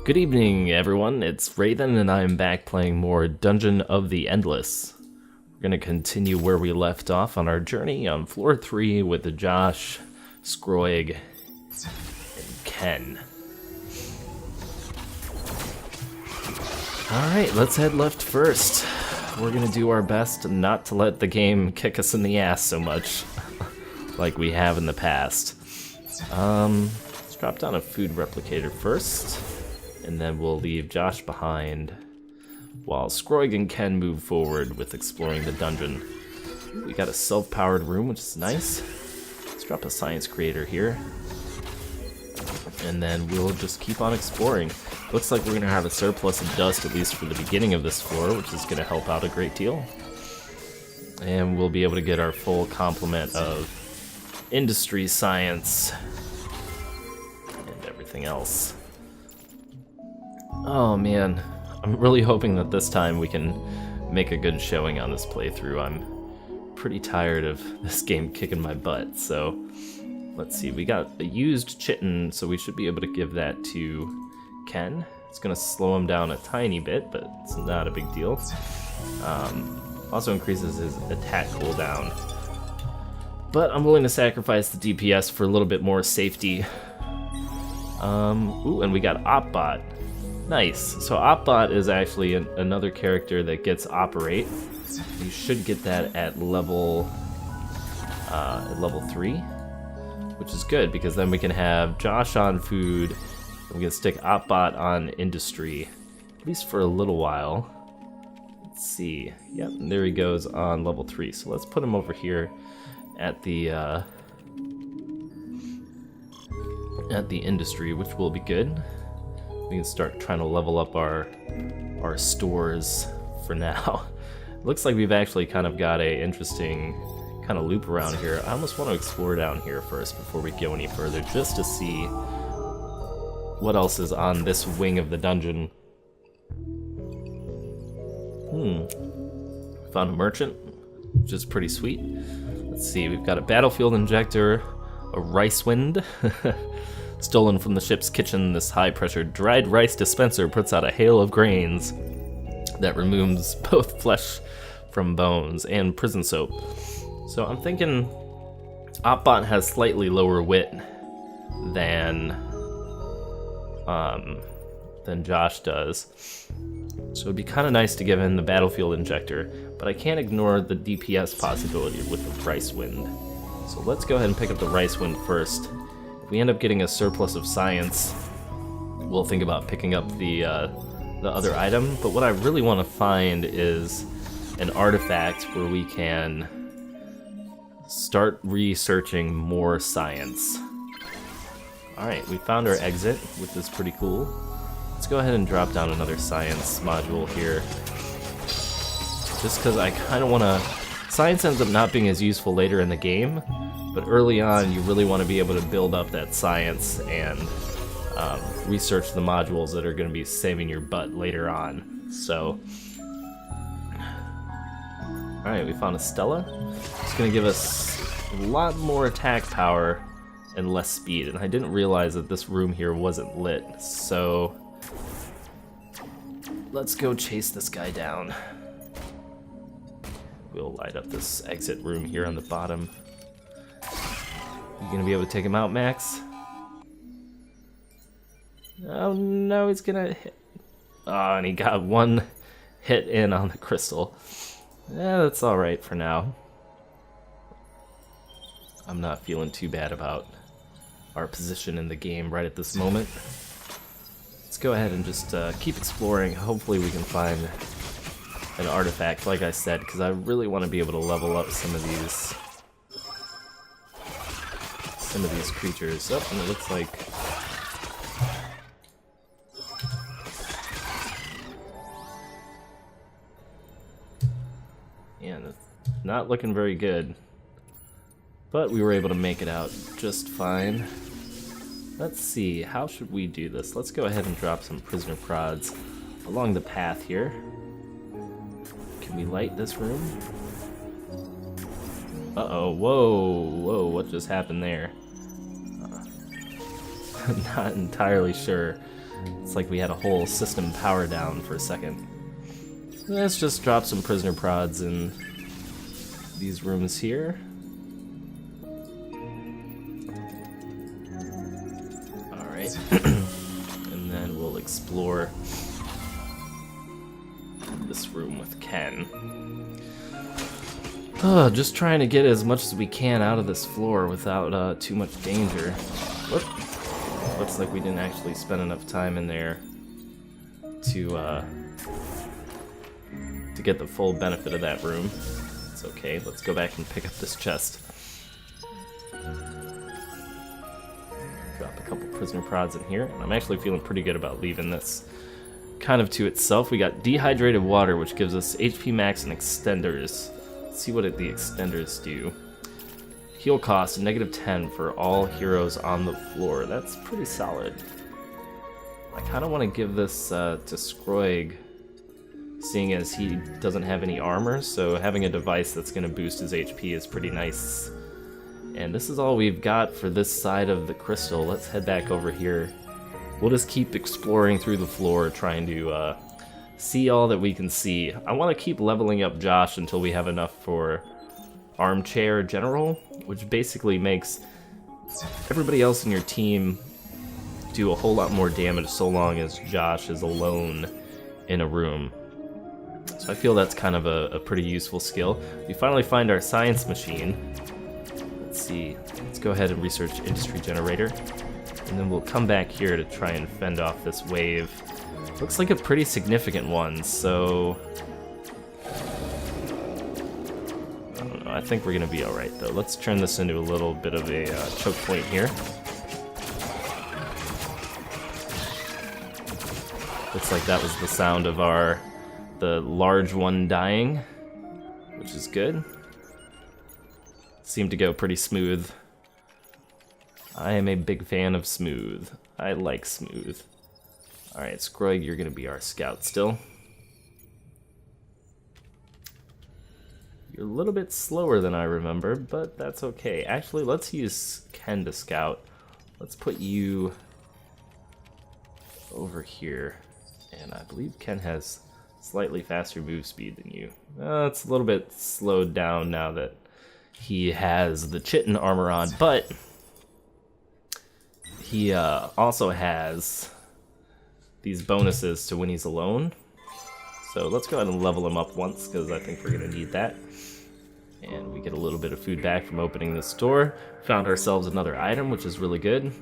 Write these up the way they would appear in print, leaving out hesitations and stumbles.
Good evening, everyone. It's Raidhyn, and I'm back playing more Dungeon of the Endless. We're going to continue where we left off on our journey on floor 3 with Josh, Scroig, and Ken. Alright, let's head left first. We're going to do our best not to let the game kick us in the ass so much like we have in the past. Let's drop down a food replicator first. And then we'll leave Josh behind while Scroig and Ken move forward with exploring the dungeon. We got a self-powered room, which is nice. Let's drop a science creator here. And then we'll just keep on exploring. Looks like we're going to have a surplus of dust, at least for the beginning of this floor, which is going to help out a great deal. And we'll be able to get our full complement of industry, science, and everything else. Oh man, I'm really hoping that this time we can make a good showing on this playthrough. I'm pretty tired of this game kicking my butt, so let's see. We got a used chitin, so we should be able to give that to Ken. It's gonna slow him down a tiny bit, but it's not a big deal. Also increases his attack cooldown. But I'm willing to sacrifice the DPS for a little bit more safety. Ooh, and we got OpBot. Nice. So OpBot is actually another character that gets operate. You should get that at level 3, which is good because then we can have Josh on food, and we can stick OpBot on industry, at least for a little while. Let's see. Yep, there he goes on level 3. So let's put him over here at the industry, which will be good. We can start trying to level up our stores for now. Looks like we've actually kind of got a interesting kind of loop around here. I almost want to explore down here first before we go any further, just to see what else is on this wing of the dungeon. Found a merchant, which is pretty sweet. Let's see, we've got a battlefield injector, a rice wind. Stolen from the ship's kitchen, this high-pressure dried rice dispenser puts out a hail of grains that removes both flesh from bones and prison soap. So I'm thinking OpBot has slightly lower wit than Josh does. So it'd be kind of nice to give him the battlefield injector, but I can't ignore the DPS possibility with the rice wind. So let's go ahead and pick up the rice wind first. If we end up getting a surplus of science, we'll think about picking up the other item. But what I really want to find is an artifact where we can start researching more science. Alright, we found our exit, which is pretty cool. Let's go ahead and drop down another science module here. Just because I kind of want to... Science ends up not being as useful later in the game, but early on you really want to be able to build up that science and research the modules that are going to be saving your butt later on. So, alright, we found a Stella. It's going to give us a lot more attack power and less speed, and I didn't realize that this room here wasn't lit, so let's go chase this guy down. We'll light up this exit room here on the bottom. You gonna be able to take him out, Max? Oh no, he's gonna hit. Oh, and he got one hit in on the crystal. Yeah, that's alright for now. I'm not feeling too bad about our position in the game right at this moment. Let's go ahead and just keep exploring. Hopefully we can find an artifact, like I said, because I really want to be able to level up some of these creatures. Oh, and it looks like yeah, that's not looking very good, but we were able to make it out just fine. Let's see, how should we do this? Let's go ahead and drop some prisoner prods along the path here. Can we light this room? Uh-oh, whoa, what just happened there? Not entirely sure It's like we had a whole system power down for a second. Let's just drop some prisoner prods in these rooms here. Alright. And then we'll explore this room with Ken. Just trying to get as much as we can out of this floor without too much danger. Whoop. Looks like we didn't actually spend enough time in there to get the full benefit of that room. It's okay, let's go back and pick up this chest. Drop a couple prisoner prods in here, and I'm actually feeling pretty good about leaving this kind of to itself. We got dehydrated water, which gives us HP max and extenders. Let's see what the extenders do. Heal cost, -10 for all heroes on the floor. That's pretty solid. I kind of want to give this to Skroig, seeing as he doesn't have any armor, so having a device that's going to boost his HP is pretty nice. And this is all we've got for this side of the crystal. Let's head back over here. We'll just keep exploring through the floor, trying to see all that we can see. I want to keep leveling up Josh until we have enough for Armchair General, which basically makes everybody else in your team do a whole lot more damage so long as Josh is alone in a room. So I feel that's kind of a pretty useful skill. We finally find our science machine. Let's see, let's go ahead and research industry generator, and then we'll come back here to try and fend off this wave. Looks like a pretty significant one, so I don't know, I think we're gonna be alright though. Let's turn this into a little bit of a choke point here. Looks like that was the sound of the large one dying, which is good. Seemed to go pretty smooth. I am a big fan of smooth. I like smooth. Alright, Skroig, you're gonna be our scout still. You're a little bit slower than I remember, but that's okay. Actually, let's use Ken to scout. Let's put you over here. And I believe Ken has slightly faster move speed than you. It's a little bit slowed down now that he has the chitin armor on, but he also has these bonuses to when he's alone. So let's go ahead and level him up once, because I think we're going to need that. And we get a little bit of food back from opening this door. Found ourselves another item, which is really good.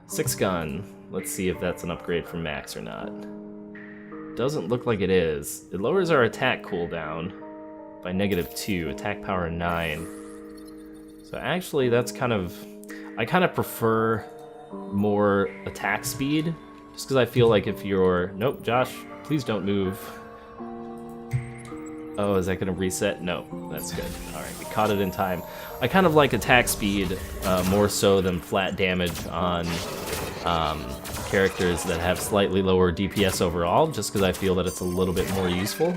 6 gun. Let's see if that's an upgrade from Max or not. Doesn't look like it is. It lowers our attack cooldown by -2, attack power 9. So actually that's kind of... I kind of prefer more attack speed, just because I feel like if you're... Nope, Josh, please don't move. Oh, is that going to reset? No, that's good. Alright, we caught it in time. I kind of like attack speed more so than flat damage on characters that have slightly lower DPS overall, just because I feel that it's a little bit more useful.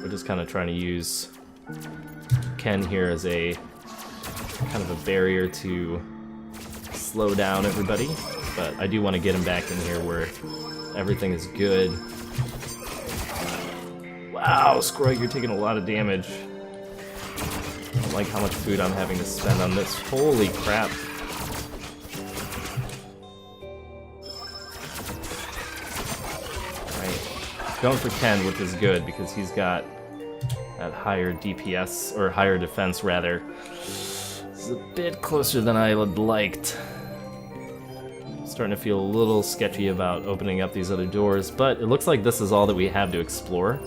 We're just kind of trying to use Ken here as a kind of a barrier to slow down everybody, but I do want to get him back in here where everything is good. Wow, Skroig, you're taking a lot of damage. I don't like how much food I'm having to spend on this. Holy crap. Alright, going for Ken, which is good because he's got that higher DPS, or higher defense rather. This is a bit closer than I would liked. Starting to feel a little sketchy about opening up these other doors, but it looks like this is all that we have to explore.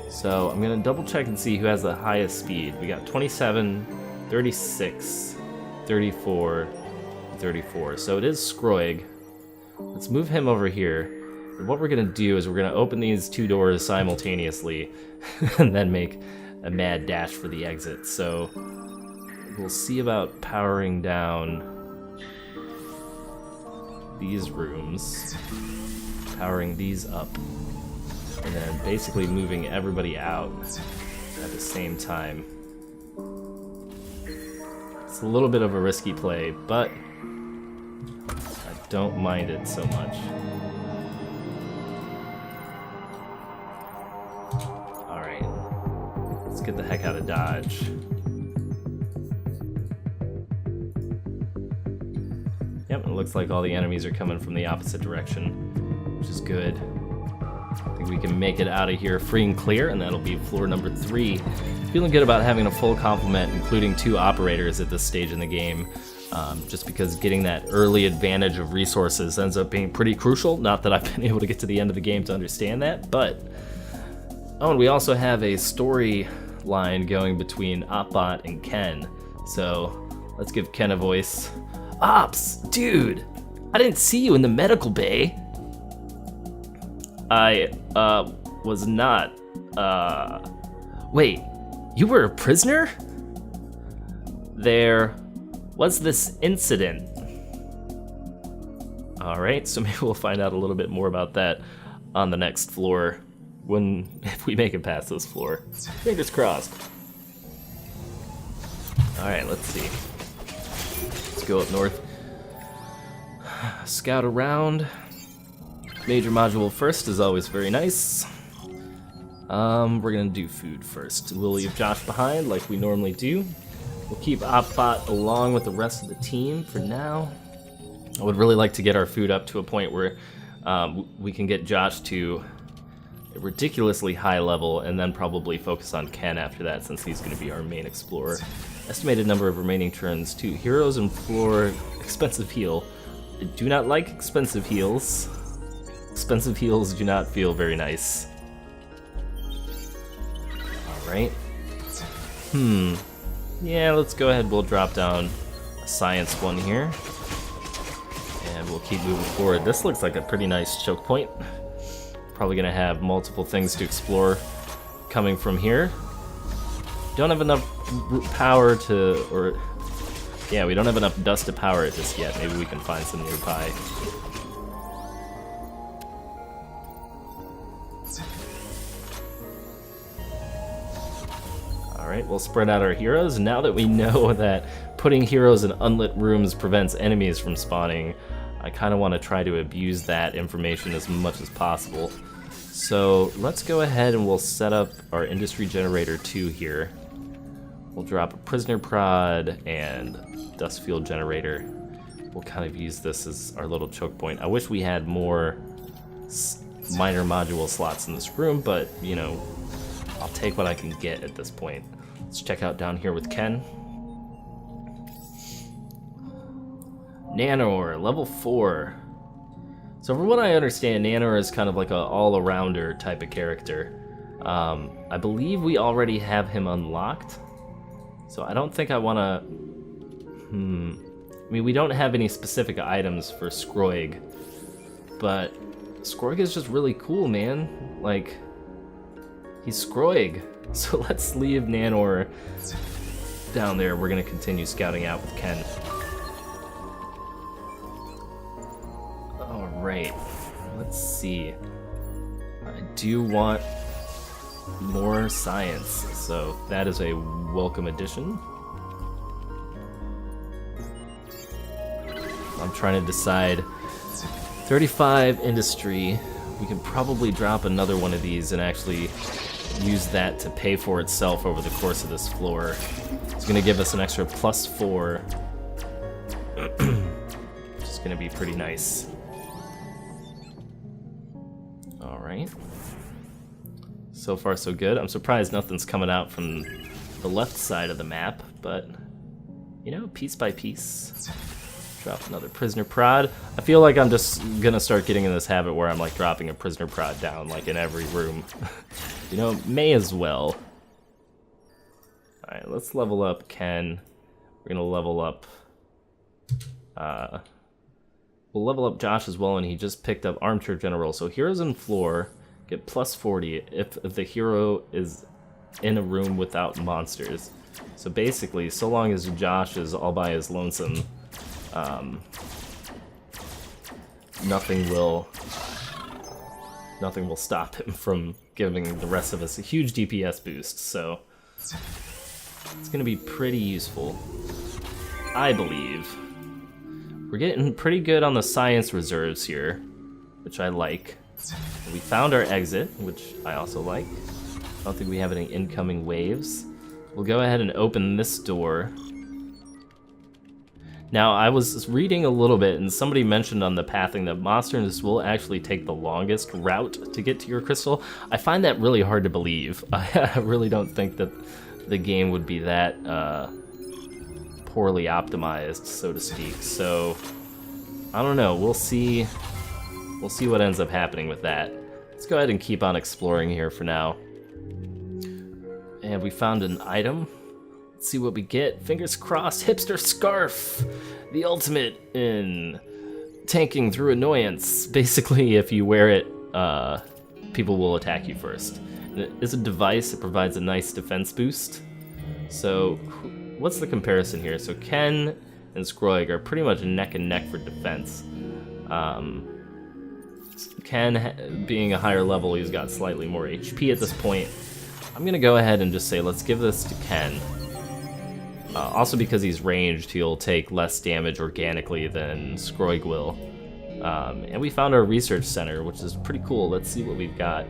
So I'm gonna double check and see who has the highest speed. We got 27, 36, 34, 34. So it is Skroig. Let's move him over here. And what we're gonna do is we're gonna open these 2 doors simultaneously and then make a mad dash for the exit. So we'll see about powering down these rooms, powering these up, and then basically moving everybody out at the same time. It's a little bit of a risky play, but I don't mind it so much. Alright. Let's get the heck out of Dodge. Yep, it looks like all the enemies are coming from the opposite direction, which is good. I think we can make it out of here free and clear, and that'll be floor number 3. Feeling good about having a full complement, including 2 operators at this stage in the game, just because getting that early advantage of resources ends up being pretty crucial. Not that I've been able to get to the end of the game to understand that, but... Oh, and we also have a story line going between OpBot and Ken, so let's give Ken a voice. Ops, dude, I didn't see you in the medical bay. I, was not, wait, you were a prisoner? There was this incident. Alright, so maybe we'll find out a little bit more about that on the next floor, if we make it past this floor. Fingers crossed. Alright, let's see. Let's go up north. Scout around. Major module first is always very nice. We're gonna do food first. We'll leave Josh behind like we normally do. We'll keep OpBot along with the rest of the team for now. I would really like to get our food up to a point where we can get Josh to a ridiculously high level and then probably focus on Ken after that, since he's gonna be our main explorer. Estimated number of remaining turns, 2 heroes and floor. Expensive heal. I do not like expensive heals. Expensive heals do not feel very nice. Alright. Yeah, let's go ahead. We'll drop down a science one here. And we'll keep moving forward. This looks like a pretty nice choke point. Probably gonna have multiple things to explore coming from here. Don't have enough power to, or yeah, we don't have enough dust to power it just yet. Maybe we can find some nearby. Alright, we'll spread out our heroes. Now that we know that putting heroes in unlit rooms prevents enemies from spawning, I kind of want to try to abuse that information as much as possible. So let's go ahead and we'll set up our industry generator 2 here. We'll drop a prisoner prod and dust field generator. We'll kind of use this as our little choke point. I wish we had more minor module slots in this room, but you know, I'll take what I can get at this point. Let's check out down here with Ken. Nanor, level 4. So from what I understand, Nanor is kind of like a all-arounder type of character. I believe we already have him unlocked. So I don't think I want to... I mean, we don't have any specific items for Skroig, but Skroig is just really cool, man. Like, he's Skroig. So let's leave Nanor down there. We're going to continue scouting out with Ken. Alright, let's see. I do want more science, so that is a welcome addition. I'm trying to decide. 35 industry. We can probably drop another one of these and actually use that to pay for itself over the course of this floor. It's going to give us an extra +4, which is going to be pretty nice. Alright. So far so good. I'm surprised nothing's coming out from the left side of the map, but, you know, piece by piece. Drop another prisoner prod. I feel like I'm just gonna start getting in this habit where I'm like dropping a prisoner prod down like in every room. You know, may as well. Alright, let's level up Ken. We're gonna level up... we'll level up Josh as well, and he just picked up Armchair General. So heroes in floor get +40 if the hero is in a room without monsters. So basically, so long as Josh is all by his lonesome, nothing will stop him from giving the rest of us a huge DPS boost. So it's gonna be pretty useful, I believe. We're getting pretty good on the science reserves here, which I like. We found our exit, which I also like. I don't think we have any incoming waves. We'll go ahead and open this door. Now, I was reading a little bit, and somebody mentioned on the pathing that monsters will actually take the longest route to get to your crystal. I find that really hard to believe. I really don't think that the game would be that poorly optimized, so to speak. So, I don't know. We'll see. We'll see what ends up happening with that. Let's go ahead and keep on exploring here for now. And we found an item. Let's see what we get. Fingers crossed, hipster scarf. The ultimate in tanking through annoyance. Basically, if you wear it, people will attack you first. And it is a device. It provides a nice defense boost. So, what's the comparison here? So Ken and Scroig are pretty much neck and neck for defense. Ken, being a higher level, he's got slightly more HP at this point. I'm gonna go ahead and just say, let's give this to Ken. Also because he's ranged, he'll take less damage organically than Scroig will. And we found our research center, which is pretty cool. Let's see what we've got.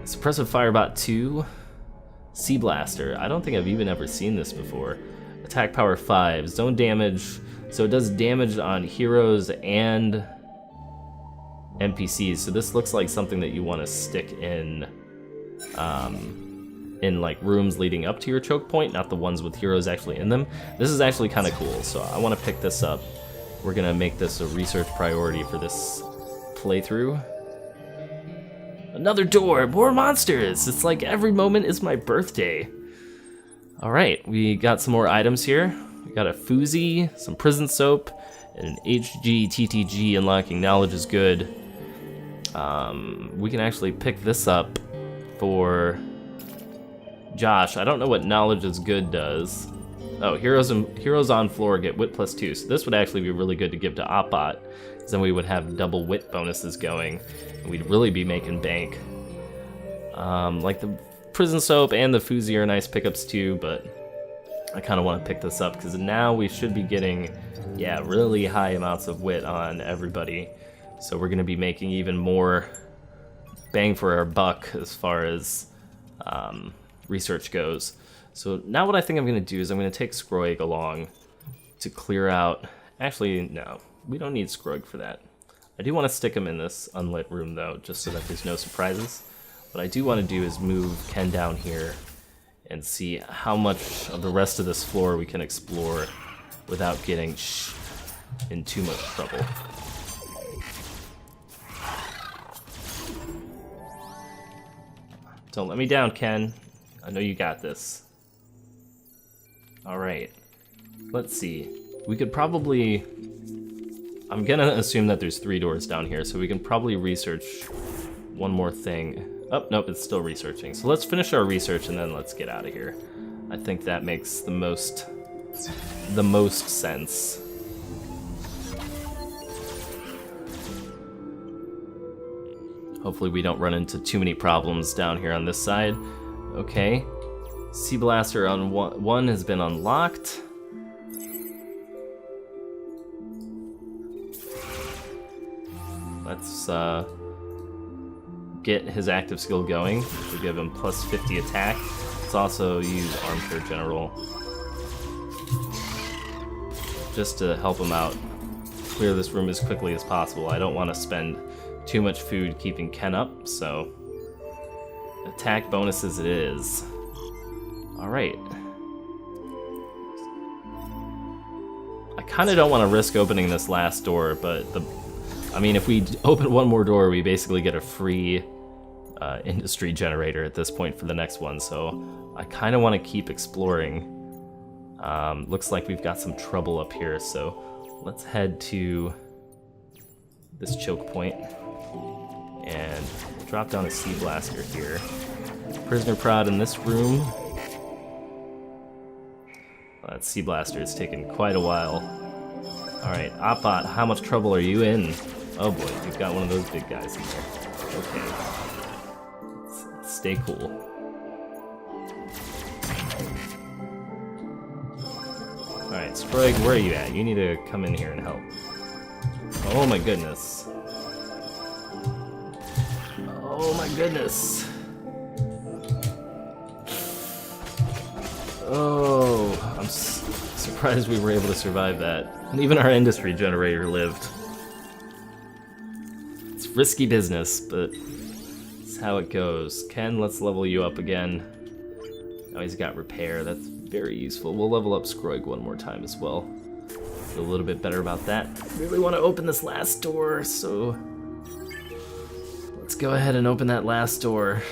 Suppressive Firebot 2, Sea Blaster. I don't think I've even ever seen this before. Attack power 5, zone damage. So it does damage on heroes and NPCs. So this looks like something that you want to stick in like rooms leading up to your choke point, not the ones with heroes actually in them. This is actually kind of cool, so I want to pick this up. We're gonna make this a research priority for this playthrough. Another door, more monsters! It's like every moment is my birthday. Alright, we got some more items here. We got a Foozy, some prison soap, and an HG TTG. Unlocking knowledge is good. We can actually pick this up for Josh. I don't know what knowledge is good does. Oh, heroes on floor get wit +2. So this would actually be really good to give to OpBot, because then we would have double wit bonuses going, and we'd really be making bank. Like the prison soap and the Foozy are nice pickups too, but I kind of want to pick this up because now we should be getting, yeah, really high amounts of wit on everybody. So we're going to be making even more bang for our buck as far as research goes. So now what I think I'm going to do is I'm going to take Scroig along to clear out... Actually, no, we don't need Scroig for that. I do want to stick him in this unlit room though, just so that there's no surprises. What I do want to do is move Ken down here and see how much of the rest of this floor we can explore without getting in too much trouble. Don't let me down, Ken. I know you got this. Alright. Let's see. We could probably... I'm gonna assume that there's 3 doors down here, so we can probably research one more thing. Oh, nope, it's still researching. So let's finish our research and then let's get out of here. I think that makes the most sense. Hopefully we don't run into too many problems down here on this side. Okay. Sea Blaster on one has been unlocked. Let's get his active skill going. We'll give him +50 attack. Let's also use Armchair General just to help him out. Clear this room as quickly as possible. I don't want to spend too much food keeping Ken up, so attack bonuses it is. Alright. I kind of don't want to risk opening this last door, but I mean, if we open one more door, we basically get a free industry generator at this point for the next one, so I kind of want to keep exploring. Looks like we've got some trouble up here, so let's head to this choke point and drop down a Sea Blaster here. Prisoner prod in this room. Well, that Sea Blaster is taking quite a while. Alright, OpBot, how much trouble are you in? Oh boy, you've got one of those big guys in there. Okay. Let's stay cool. Alright, Alright, Scroig, where are you at? You need to come in here and help. Oh my goodness. Oh my goodness. Oh, I'm surprised we were able to survive that. And even our industry generator lived. It's risky business, but it's how it goes. Ken, let's level you up again. Now he's got repair, that's very useful. We'll level up Scroig one more time as well. Feel a little bit better about that. Really want to open this last door, so let's go ahead and open that last door.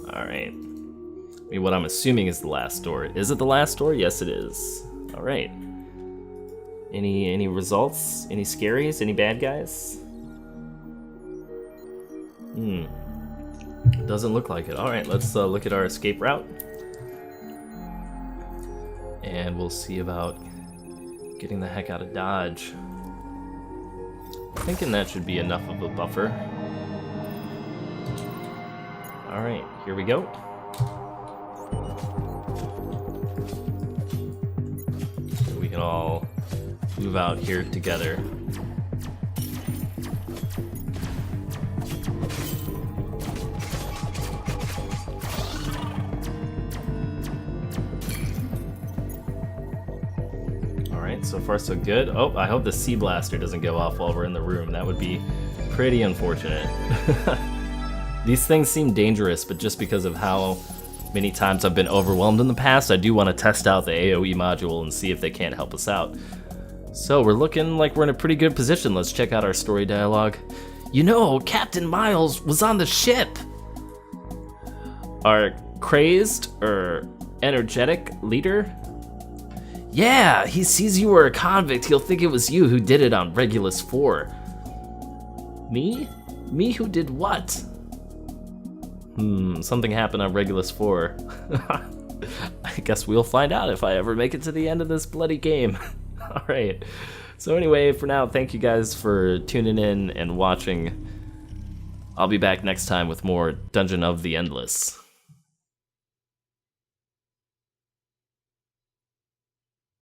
Alright. I mean, what I'm assuming is the last door. Is it the last door? Yes, it is. Alright. Any results? Any scaries? Any bad guys? Doesn't look like it. Alright, let's look at our escape route. And we'll see about getting the heck out of Dodge. I'm thinking that should be enough of a buffer. Alright, here we go. So we can all move out here together. Alright, so far so good. Oh, I hope the Sea Blaster doesn't go off while we're in the room. That would be pretty unfortunate. These things seem dangerous, but just because of how many times I've been overwhelmed in the past, I do want to test out the AoE module and see if they can't help us out. So we're looking like we're in a pretty good position. Let's check out our story dialogue. You know, Captain Miles was on the ship. Our crazed or energetic leader? Yeah, he sees you were a convict. He'll think it was you who did it on Regulus 4. Me? Me who did what? Something happened on Regulus 4. I guess we'll find out if I ever make it to the end of this bloody game. Alright, so anyway, for now, thank you guys for tuning in and watching. I'll be back next time with more Dungeon of the Endless.